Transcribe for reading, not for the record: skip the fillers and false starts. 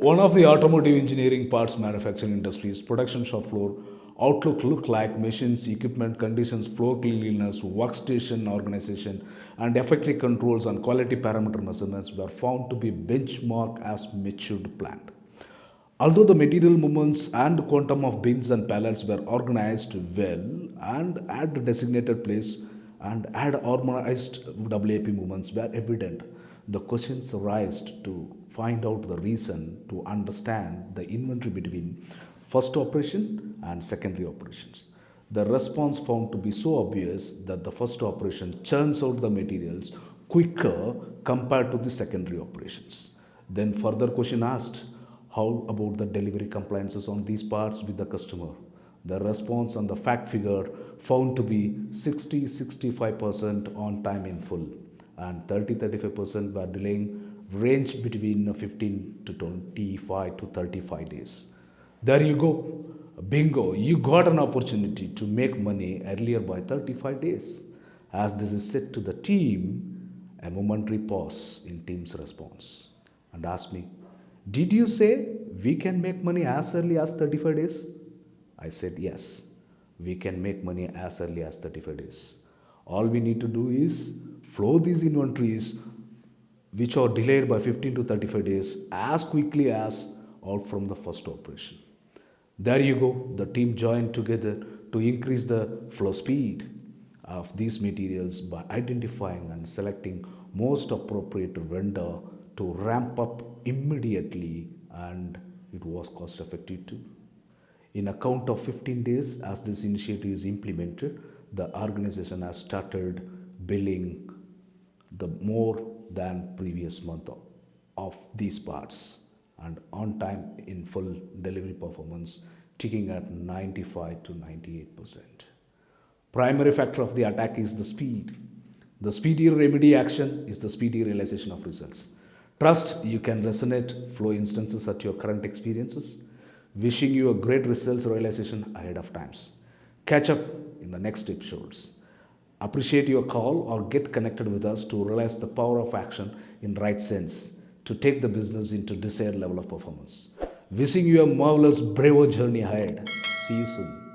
One of the automotive engineering parts manufacturing industry's production shop floor outlook look like machines, equipment, conditions, floor cleanliness, workstation organization, and effective controls and quality parameter measurements were found to be benchmark as matured plant. Although the material movements and quantum of bins and pallets were organized well and at the designated place and had harmonized WAP movements were evident, the questions arised to find out the reason to understand the inventory between first operation and secondary operations. The response found to be so obvious that the first operation churns out the materials quicker compared to the secondary operations. Then further question asked, how about the delivery compliances on these parts with the customer? The response and the fact figure found to be 60-65% on time in full and 30-35% were delaying range between 15 to 25 to 35 days. There you go. Bingo, you got an opportunity to make money earlier by 35 days. As this is said to the team, a momentary pause in team's response and asked me, did you say we can make money as early as 35 days? I said, yes, we can make money as early as 35 days. All we need to do is flow these inventories which are delayed by 15 to 35 days as quickly as out from the first operation. There you go, the team joined together to increase the flow speed of these materials by identifying and selecting most appropriate vendor to ramp up immediately, and it was cost effective too. In a count of 15 days as this initiative is implemented, the organization has started billing the more than previous month of these parts and on time in full delivery performance ticking at 95 to 98%. Primary factor of the attack is the speed. The speedy remedy action is the speedy realization of results. Trust you can resonate flow instances at your current experiences. Wishing you a great results realization ahead of times. Catch up in the next episodes. Appreciate your call or get connected with us to realize the power of action in right sense to take the business into desired level of performance. Wishing you a marvelous, braver journey ahead. See you soon.